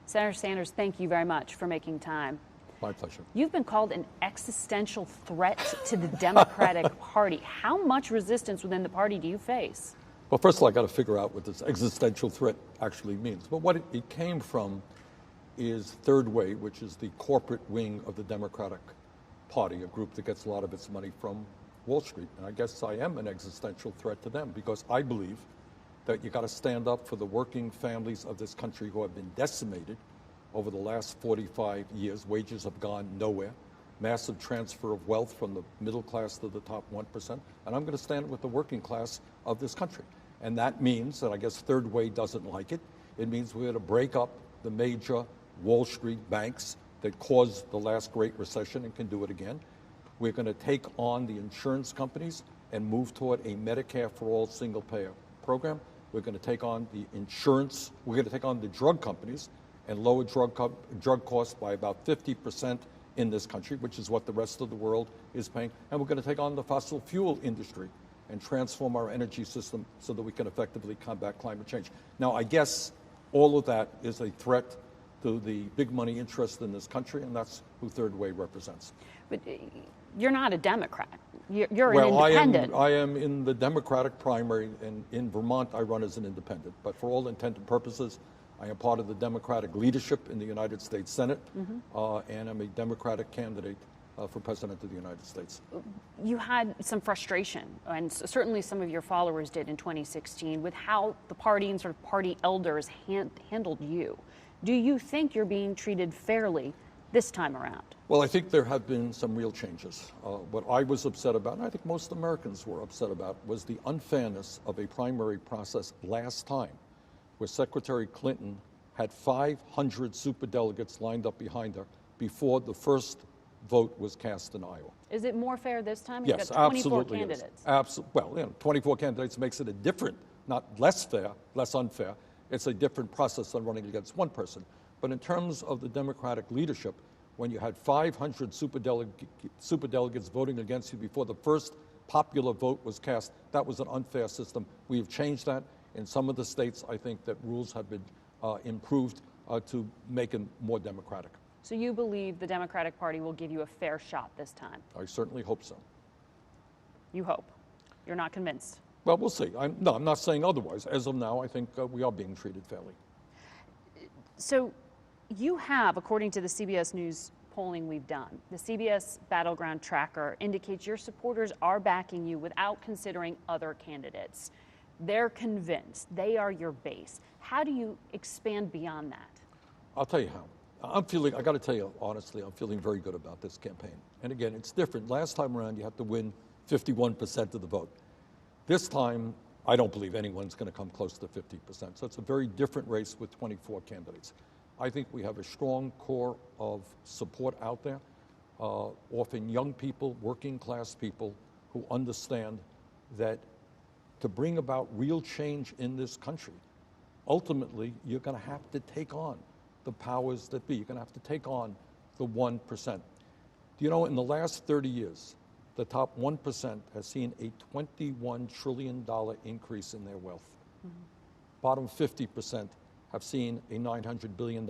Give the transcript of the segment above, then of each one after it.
Senator Sanders, thank you very much for making time. My pleasure. You've been called an existential threat to the Democratic Party. How much resistance within the party do you face? Well, first of all, I got to figure out what this existential threat actually means. But what it came from is Third Way, which is the corporate wing of the Democratic Party, a group that gets a lot of its money from Wall Street. And I guess I am an existential threat to them because I believe that you got to stand up for the working families of this country who have been decimated over the last 45 years. Wages have gone nowhere. Massive transfer of wealth from the middle class to the top 1%. And I'm going to stand with the working class of this country. And that means that I guess Third Way doesn't like it. It means we're going to break up the major Wall Street banks that caused the last Great Recession and can do it again. We're going to take on the insurance companies and move toward a Medicare for all single payer program. We're going to take on the insurance. We're going to take on the drug companies and lower drug costs by about 50% in this country, which is what the rest of the world is paying. And we're going to take on the fossil fuel industry and transform our energy system so that we can effectively combat climate change. Now, I guess all of that is a threat to the big money interest in this country, and that's who Third Way represents. But you're not a Democrat. You're an independent. I am in the Democratic primary, and in Vermont I run as an independent. But for all intent and purposes, I am part of the Democratic leadership in the United States Senate, and I'm a Democratic candidate for President of the United States. You had some frustration, and certainly some of your followers did in 2016, with how the party and sort of party elders handled you. Do you think you're being treated fairly this time around? Well, I think there have been some real changes. What I was upset about, and I think most Americans were upset about, was the unfairness of a primary process last time, where Secretary Clinton had 500 superdelegates lined up behind her before the first vote was cast in Iowa. Is it more fair this time? Yes, You've got 24 absolutely candidates. Well, 24 candidates makes it a different, not less fair, less unfair. It's a different process than running against one person. But in terms of the Democratic leadership, when you had 500 superdelegates voting against you before the first popular vote was cast, that was an unfair system. We have changed that. In some of the states, I think that rules have been improved to make it more democratic. So you believe the Democratic Party will give you a fair shot this time? I certainly hope so. You hope. You're not convinced? Well, we'll see. I'm not saying otherwise. As of now, I think we are being treated fairly. So you have, according to the CBS News polling we've done, the CBS Battleground Tracker indicates your supporters are backing you without considering other candidates. They're convinced. They are your base. How do you expand beyond that? I'll tell you how. I got to tell you, honestly, I'm feeling very good about this campaign. And again, it's different. Last time around, you had to win 51% of the vote. This time, I don't believe anyone's going to come close to 50%. So it's a very different race with 24 candidates. I think we have a strong core of support out there, often young people, working class people who understand that to bring about real change in this country, ultimately, you're going to have to take on the powers that be. You're going to have to take on the 1%. Do you know, in the last 30 years, the top 1% has seen a $21 trillion increase in their wealth. Bottom 50% have seen a $900 billion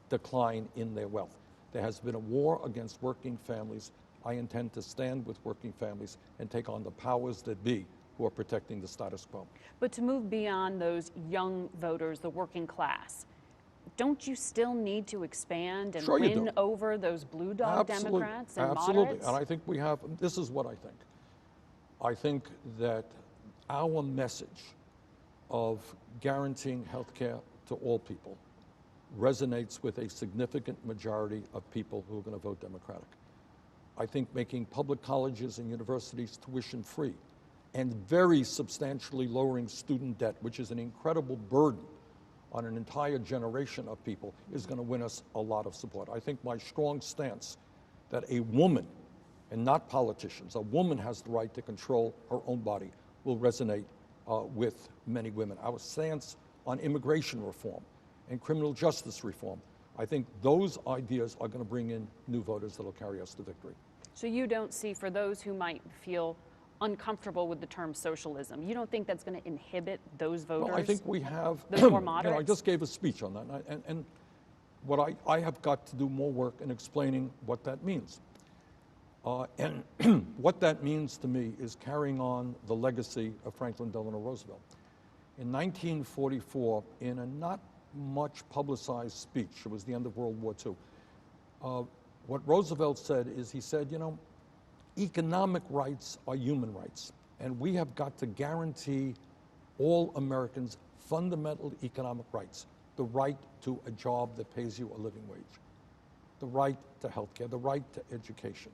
decline in their wealth. There has been a war against working families. I intend to stand with working families and take on the powers that be who are protecting the status quo. But to move beyond those young voters, the working class, don't you still need to expand and win over those blue dog Democrats and moderates? Absolutely, and I think we have, this is what I think. I think that our message of guaranteeing health care to all people resonates with a significant majority of people who are going to vote Democratic. I think making public colleges and universities tuition free and very substantially lowering student debt, which is an incredible burden on an entire generation of people, is going to win us a lot of support. I think my strong stance that a woman, and not politicians, a woman has the right to control her own body will resonate with many women. Our stance on immigration reform and criminal justice reform, I think those ideas are going to bring in new voters that will carry us to victory. So you don't see, for those who might feel uncomfortable with the term socialism, you don't think that's going to inhibit those voters? Well, I think we have, those more moderates? I just gave a speech on that, and I have got to do more work in explaining what that means. And what that means to me is carrying on the legacy of Franklin Delano Roosevelt. In 1944, in a not much publicized speech, it was the end of World War II, what Roosevelt said is, he said, you know, economic rights are human rights, and we have got to guarantee all Americans fundamental economic rights: the right to a job that pays you a living wage, the right to health care, the right to education.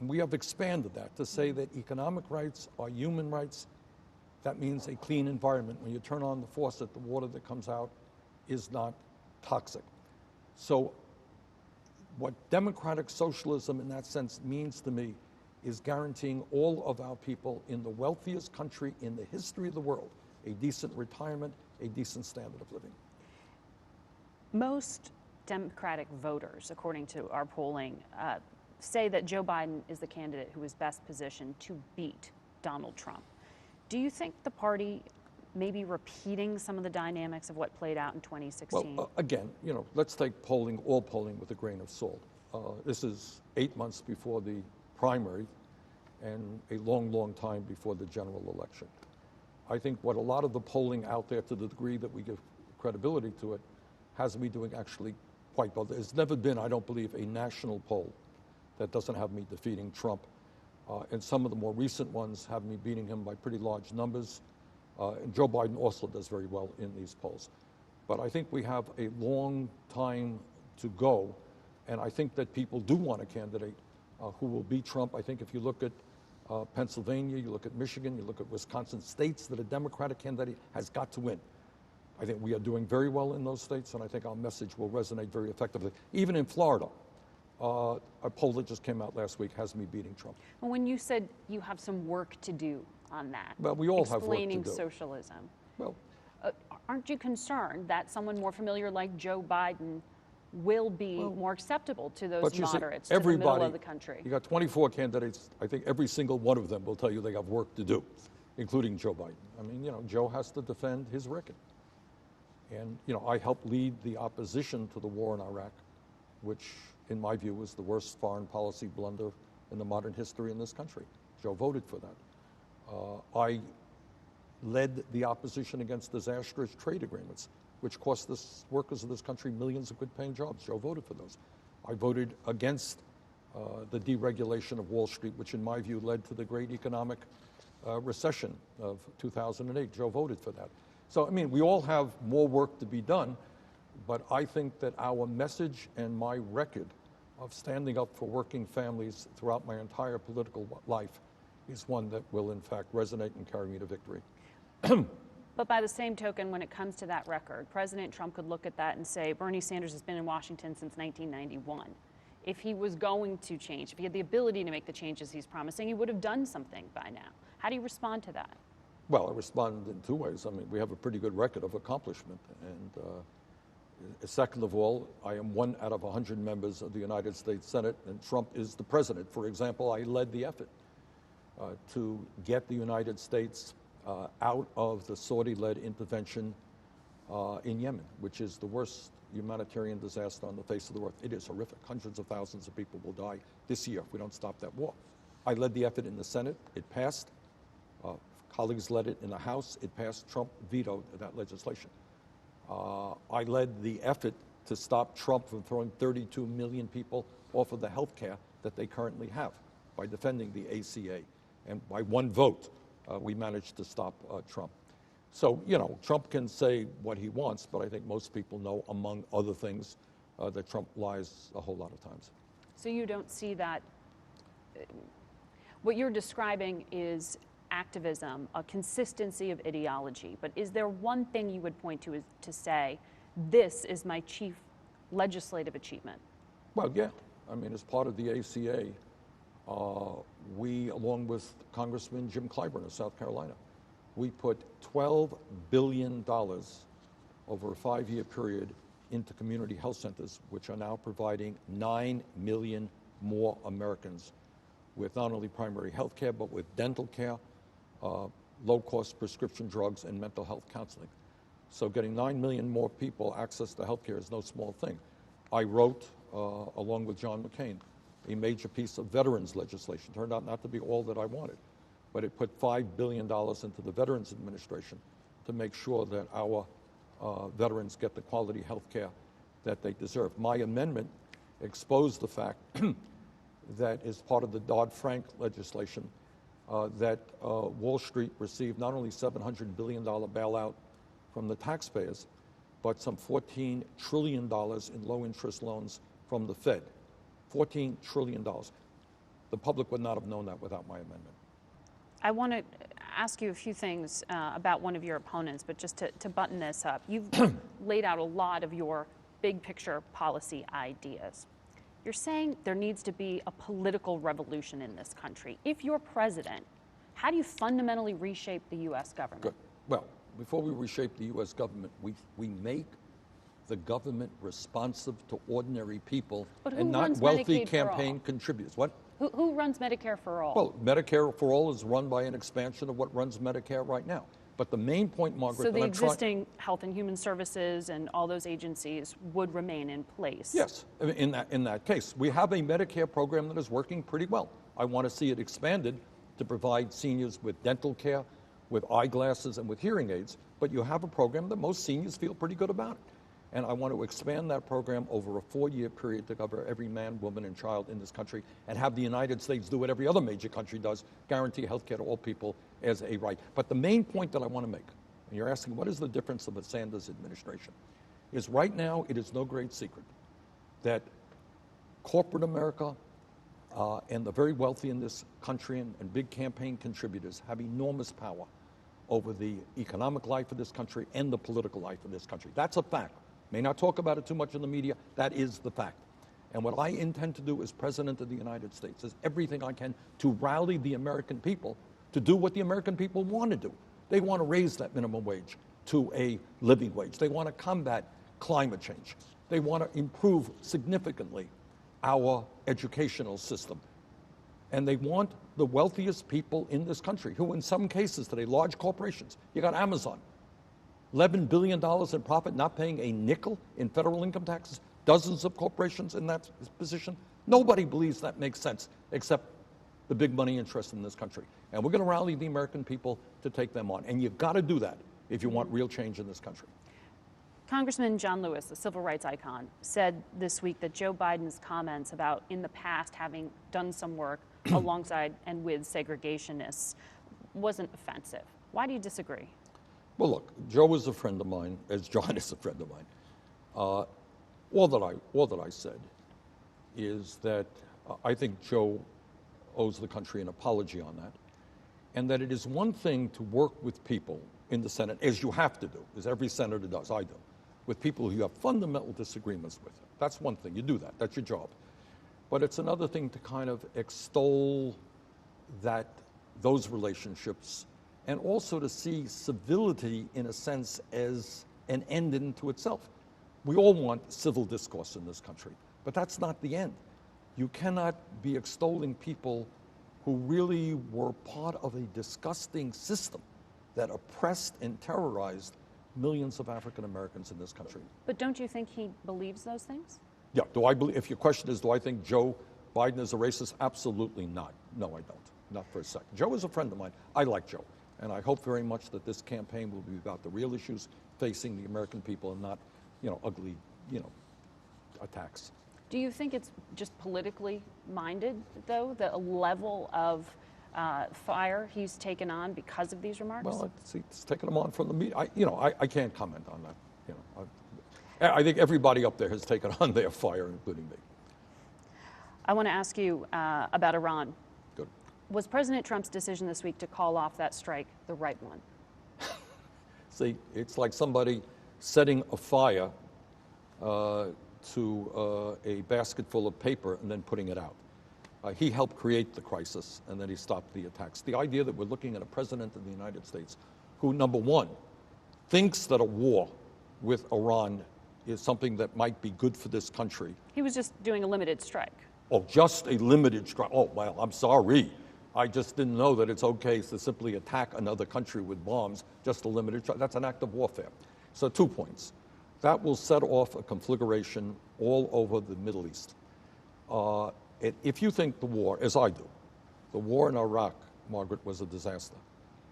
And we have expanded that to say that economic rights are human rights. That means a clean environment. When you turn on the faucet, the water that comes out is not toxic. So what democratic socialism in that sense means to me is guaranteeing all of our people in the wealthiest country in the history of the world a decent retirement, a decent standard of living. Most Democratic voters, according to our polling, say that Joe Biden is the candidate who is best positioned to beat Donald Trump. Do you think the party may be repeating some of the dynamics of what played out in 2016? Well, again, you know, let's take all polling with a grain of salt. This is 8 months before the primary and a long, long time before the general election. I think what a lot of the polling out there, to the degree that we give credibility to it, has me doing actually quite well. There's never been, I don't believe, a national poll that doesn't have me defeating Trump. And some of the more recent ones have me beating him by pretty large numbers. And Joe Biden also does very well in these polls. But I think we have a long time to go. And I think that people do want a candidate who will beat Trump. I think if you look at Pennsylvania, you look at Michigan, you look at Wisconsin, states that a Democratic candidate has got to win. I think we are doing very well in those states, and I think our message will resonate very effectively. Even in Florida, a poll that just came out last week has me beating Trump. Well, when you said you have some work to do on that, well, we all have work to do. Explaining socialism, well, aren't you concerned that someone more familiar like Joe Biden will be more acceptable to those moderates, to the middle of the country? You got 24 candidates. I think every single one of them will tell you they have work to do, including Joe Biden. I mean, you know, Joe has to defend his record. And, you know, I helped lead the opposition to the war in Iraq, which, in my view, was the worst foreign policy blunder in the modern history in this country. Joe voted for that. I led the opposition against disastrous trade agreements, which cost the workers of this country millions of good-paying jobs. Joe voted for those. I voted against the deregulation of Wall Street, which in my view led to the great economic recession of 2008. Joe voted for that. So, I mean, we all have more work to be done, but I think that our message and my record of standing up for working families throughout my entire political life is one that will, in fact, resonate and carry me to victory. But by the same token, when it comes to that record, President Trump could look at that and say, Bernie Sanders has been in Washington since 1991. If he was going to change, if he had the ability to make the changes he's promising, he would have done something by now. How do you respond to that? Well, I respond in two ways. I mean, we have a pretty good record of accomplishment. And second of all, I am 1 out of 100 members of the United States Senate, and Trump is the president. For example, I led the effort to get the United States out of the Saudi-led intervention in Yemen, which is the worst humanitarian disaster on the face of the earth. It is horrific. Hundreds of thousands of people will die this year if we don't stop that war. I led the effort in the Senate. It passed. Colleagues led it in the House. It passed. Trump vetoed that legislation. I led the effort to stop Trump from throwing 32 million people off of the health care that they currently have by defending the ACA. And by one vote, we managed to stop Trump. So, you know, Trump can say what he wants, but I think most people know, among other things, that Trump lies a whole lot of times. So you don't see that, what you're describing is activism, a consistency of ideology, but is there one thing you would point to say, this is my chief legislative achievement? Well, yeah. I mean, as part of the ACA, we, along with Congressman Jim Clyburn of South Carolina, we put $12 billion over a 5-year period into community health centers, which are now providing 9 million more Americans with not only primary health care, but with dental care, low-cost prescription drugs, and mental health counseling. So getting 9 million more people access to health care is no small thing. I wrote, along with John McCain, a major piece of veterans legislation. Turned out not to be all that I wanted, but it put $5 billion into the Veterans Administration to make sure that our veterans get the quality health care that they deserve. My amendment exposed the fact that as part of the Dodd-Frank legislation, that Wall Street received not only $700 billion bailout from the taxpayers, but some $14 trillion in low-interest loans from the Fed. $14 trillion. The public would not have known that without my amendment. I want to ask you a few things about one of your opponents, but just to button this up. You've laid out a lot of your big picture policy ideas. You're saying there needs to be a political revolution in this country. If you're president, how do you fundamentally reshape the U.S. government? Good. Well, before we reshape the U.S. government, we make the government responsive to ordinary people and not wealthy campaign contributors. What? Who runs Medicare for All? Well, Medicare for All is run by an expansion of what runs Medicare right now. But the main point, Margaret, so the existing Health and Human Services and all those agencies would remain in place? Yes, in that case. We have a Medicare program that is working pretty well. I want to see it expanded to provide seniors with dental care, with eyeglasses, and with hearing aids. But you have a program that most seniors feel pretty good about. And I want to expand that program over a 4-year period to cover every man, woman, and child in this country and have the United States do what every other major country does, guarantee health care to all people as a right. But the main point that I want to make, and you're asking what is the difference of the Sanders administration, is right now it is no great secret that corporate America and the very wealthy in this country and big campaign contributors have enormous power over the economic life of this country and the political life of this country. That's a fact. May not talk about it too much in the media. That is the fact. And what I intend to do as President of the United States is everything I can to rally the American people to do what the American people want to do. They want to raise that minimum wage to a living wage. They want to combat climate change. They want to improve significantly our educational system. And they want the wealthiest people in this country, who in some cases today, large corporations, you got Amazon, $11 billion in profit, not paying a nickel in federal income taxes, dozens of corporations in that position. Nobody believes that makes sense except the big money interests in this country. And we're going to rally the American people to take them on. And you've got to do that if you want real change in this country. Congressman John Lewis, the civil rights icon, said this week that Joe Biden's comments about in the past having done some work alongside and with segregationists wasn't offensive. Why do you disagree? Well, look, Joe is a friend of mine, as John is a friend of mine. All that I said is that I think Joe owes the country an apology on that, and that it is one thing to work with people in the Senate, as you have to do, as every senator does, I do, with people who you have fundamental disagreements with. That's one thing. You do that. That's your job. But it's another thing to kind of extol those relationships and also to see civility, in a sense, as an end into itself. We all want civil discourse in this country, but that's not the end. You cannot be extolling people who really were part of a disgusting system that oppressed and terrorized millions of African Americans in this country. But don't you think he believes those things? Yeah. If your question is, do I think Joe Biden is a racist? Absolutely not. No, I don't. Not for a second. Joe is a friend of mine. I like Joe. And I hope very much that this campaign will be about the real issues facing the American people and not, ugly, attacks. Do you think it's just politically minded, though, the level of fire he's taken on because of these remarks? Well, it's taken them on from the media. I can't comment on that. I think everybody up there has taken on their fire, including me. I want to ask you about Iran. Good. Was President Trump's decision this week to call off that strike the right one? See, it's like somebody setting a fire to a basket full of paper and then putting it out. He helped create the crisis, and then he stopped the attacks. The idea that we're looking at a president of the United States who, number one, thinks that a war with Iran is something that might be good for this country. He was just doing a limited strike. Oh, just a limited strike. Oh, well, I'm sorry. I just didn't know that it's okay to simply attack another country with bombs, just a limited strike. That's an act of warfare. So 2 points. that will set off a conflagration all over the Middle East. If you think the war, as I do, the war in Iraq, Margaret, was a disaster,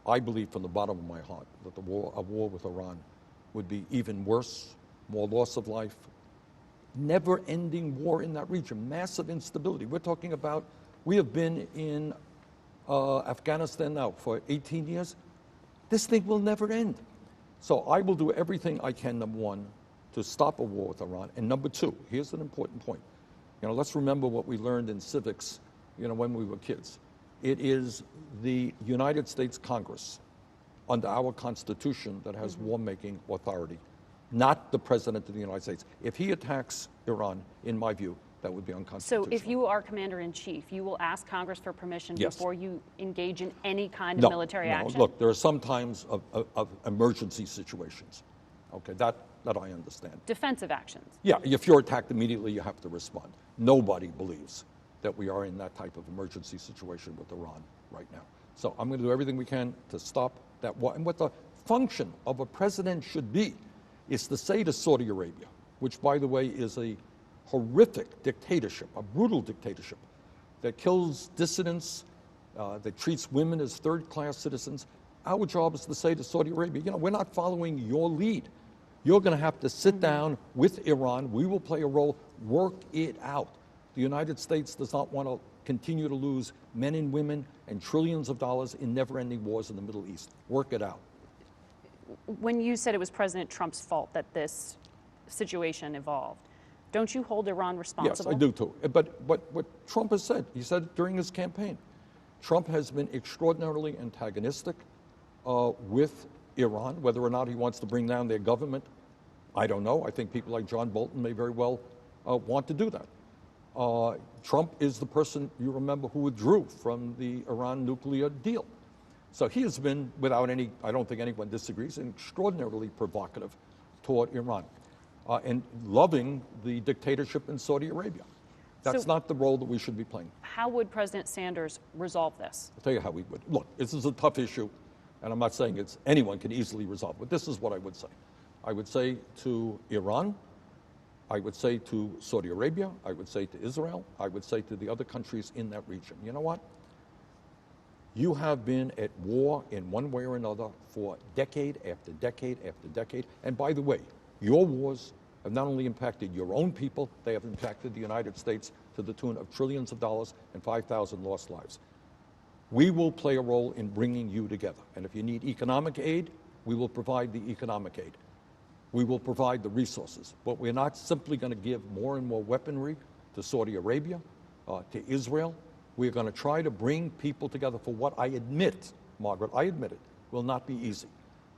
I believe from the bottom of my heart that a war with Iran would be even worse, more loss of life, never-ending war in that region, massive instability. We're talking about, we have been in Afghanistan now for 18 years. This thing will never end. So I will do everything I can, number one, to stop a war with Iran. And number two, here's an important point. Let's remember what we learned in civics, when we were kids. It is the United States Congress, under our Constitution, that has war-making authority, not the President of the United States. If he attacks Iran, in my view, that would be unconstitutional. So if you are Commander-in-Chief, you will ask Congress for permission Yes. before you engage in any kind of military action? Look, there are some times of emergency situations. Okay, that I understand. Defensive actions. Yeah, if you're attacked immediately, you have to respond. Nobody believes that we are in that type of emergency situation with Iran right now. So I'm going to do everything we can to stop that war. And what the function of a president should be is to say to Saudi Arabia, which, by the way, is a horrific dictatorship, a brutal dictatorship that kills dissidents, that treats women as third-class citizens. Our job is to say to Saudi Arabia, we're not following your lead. You're going to have to sit down with Iran. We will play a role. Work it out. The United States does not want to continue to lose men and women and trillions of dollars in never-ending wars in the Middle East. Work it out. When you said it was President Trump's fault that this situation evolved, don't you hold Iran responsible? Yes, I do too. But what Trump has said, he said it during his campaign, Trump has been extraordinarily antagonistic with Iran. Whether or not he wants to bring down their government, I don't know. I think people like John Bolton may very well want to do that. Trump is the person, you remember, who withdrew from the Iran nuclear deal. So he has been, without any, I don't think anyone disagrees, extraordinarily provocative toward Iran and loving the dictatorship in Saudi Arabia. That's not the role that we should be playing. How would President Sanders resolve this? I'll tell you how we would. Look, this is a tough issue, and I'm not saying anyone can easily resolve it, but this is what I would say. I would say to Iran, I would say to Saudi Arabia, I would say to Israel, I would say to the other countries in that region, you know what? You have been at war in one way or another for decade after decade after decade. And by the way, your wars have not only impacted your own people, they have impacted the United States to the tune of trillions of dollars and 5,000 lost lives. We will play a role in bringing you together. And if you need economic aid, we will provide the economic aid. We will provide the resources. But we're not simply going to give more and more weaponry to Saudi Arabia, to Israel. We're going to try to bring people together for what I admit, Margaret, I admit it, will not be easy.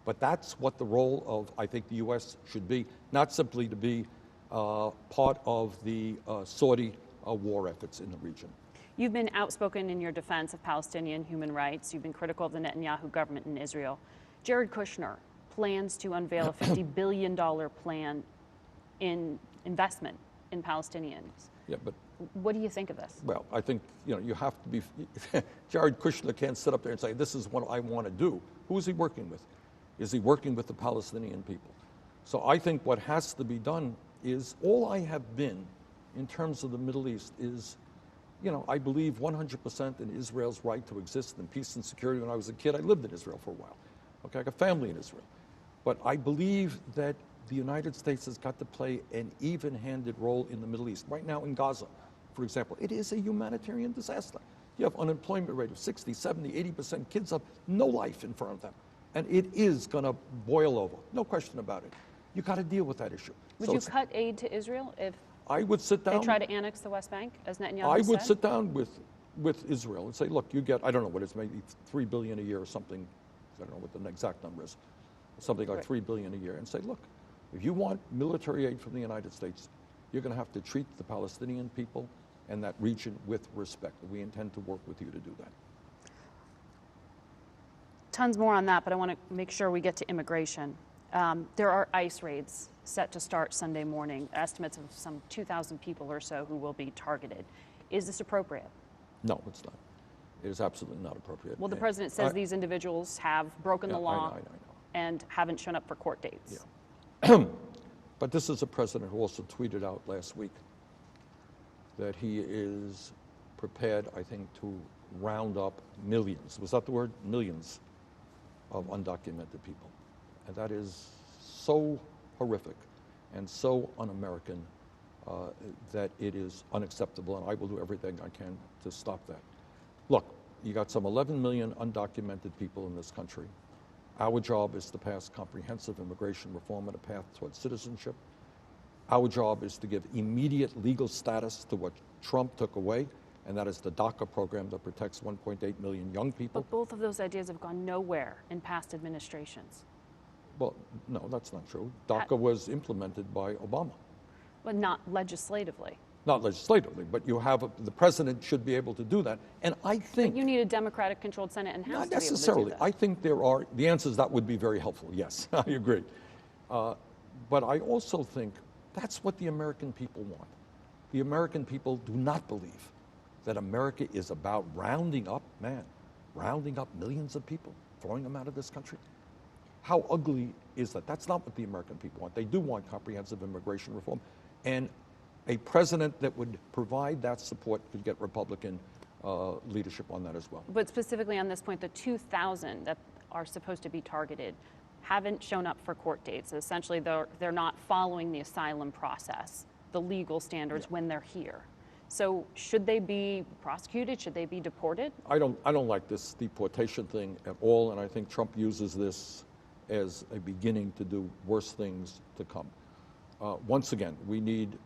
But that's what the role of, I think, the U.S. should be, not simply to be part of the Saudi war efforts in the region. You've been outspoken in your defense of Palestinian human rights. You've been critical of the Netanyahu government in Israel. Jared Kushner plans to unveil a $50 billion plan in investment in Palestinians. Yeah, but what do you think of this? Well, I think, you have to be, Jared Kushner can't sit up there and say, this is what I want to do. Who is he working with? Is he working with the Palestinian people? So I think what has to be done is, all I have been in terms of the Middle East is, I believe 100% in Israel's right to exist in peace and security. When I was a kid, I lived in Israel for a while. Okay, I got family in Israel. But I believe that the United States has got to play an even-handed role in the Middle East. Right now in Gaza, for example, it is a humanitarian disaster. You have unemployment rate of 60, 70, 80%. Kids have no life in front of them. And it is going to boil over. No question about it. You got to deal with that issue. Would you cut aid to Israel if I would sit down, they try to annex the West Bank, as Netanyahu said? I would sit down with Israel and say, look, you get, I don't know what it's, maybe $3 billion a year or something. I don't know what the exact number is. Something like $3 billion a year. And say, look, if you want military aid from the United States, you're going to have to treat the Palestinian people and that region with respect. We intend to work with you to do that. Tons more on that, but I want to make sure we get to immigration. There are ICE raids set to start Sunday morning, estimates of some 2,000 people or so who will be targeted. Is this appropriate? No, it's not. It is absolutely not appropriate. Well, the president says these individuals have broken the law I know. and haven't shown up for court dates. Yeah. But this is a president who also tweeted out last week that he is prepared, I think, to round up millions, was that the word? Millions of undocumented people. And that is so horrific and so un-American that it is unacceptable, and I will do everything I can to stop that. Look, you got some 11 million undocumented people in this country. Our job is to pass comprehensive immigration reform and a path towards citizenship. Our job is to give immediate legal status to what Trump took away, and that is the DACA program that protects 1.8 million young people. But both of those ideas have gone nowhere in past administrations. Well, no, that's not true. DACA was implemented by Obama. But not legislatively. Not legislatively, but you have the president should be able to do that. And I think But you need a Democratic-controlled Senate and House not to be able to do necessarily. that. I think there are the answers that would be very helpful. Yes, I agree. But I also think that's what the American people want. The American people do not believe that America is about rounding up millions of people, throwing them out of this country. How ugly is that? That's not what the American people want. They do want comprehensive immigration reform. And a president that would provide that support could get Republican leadership on that as well. But specifically on this point, the 2,000 that are supposed to be targeted haven't shown up for court dates. Essentially, they're not following the asylum process, the legal standards when they're here. So should they be prosecuted? Should they be deported? I don't like this deportation thing at all, and I think Trump uses this as a beginning to do worse things to come. Once again, we need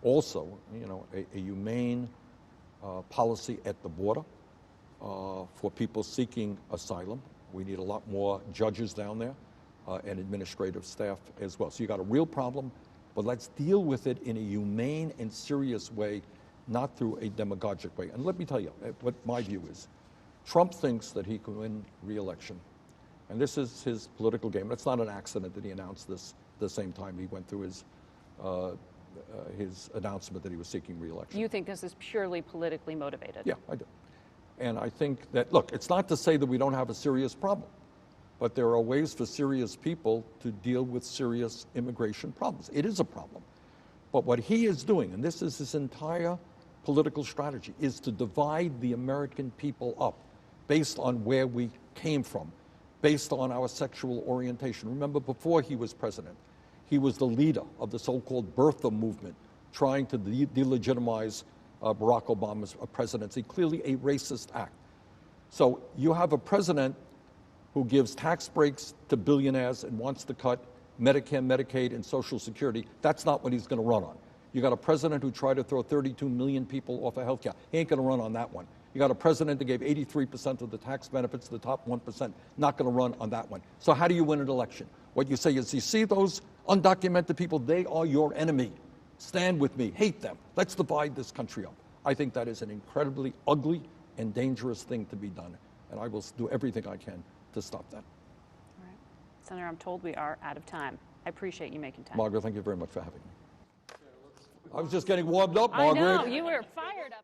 also, a humane policy at the border for people seeking asylum. We need a lot more judges down there and administrative staff as well. So you got a real problem, but let's deal with it in a humane and serious way, not through a demagogic way. And let me tell you what my view is. Trump thinks that he can win re-election, and this is his political game. It's not an accident that he announced this the same time he went through his announcement that he was seeking re-election. You think this is purely politically motivated? Yeah, I do. And I think that, look, it's not to say that we don't have a serious problem, but there are ways for serious people to deal with serious immigration problems. It is a problem. But what he is doing, and this is his entire political strategy, is to divide the American people up based on where we came from, based on our sexual orientation. Remember, before he was president, he was the leader of the so-called birther movement, trying to delegitimize Barack Obama's presidency, clearly a racist act. So you have a president who gives tax breaks to billionaires and wants to cut Medicare, Medicaid, and Social Security. That's not what he's going to run on. You got a president who tried to throw 32 million people off of health care. He ain't going to run on that one. You got a president that gave 83% of the tax benefits to the top 1%. Not going to run on that one. So how do you win an election? What you say is, you see those undocumented people, they are your enemy. Stand with me, hate them. Let's divide this country up. I think that is an incredibly ugly and dangerous thing to be done. And I will do everything I can to stop that. All right. Senator, I'm told we are out of time. I appreciate you making time. Margaret, thank you very much for having me. I was just getting warmed up, Margaret. I know, you were fired up.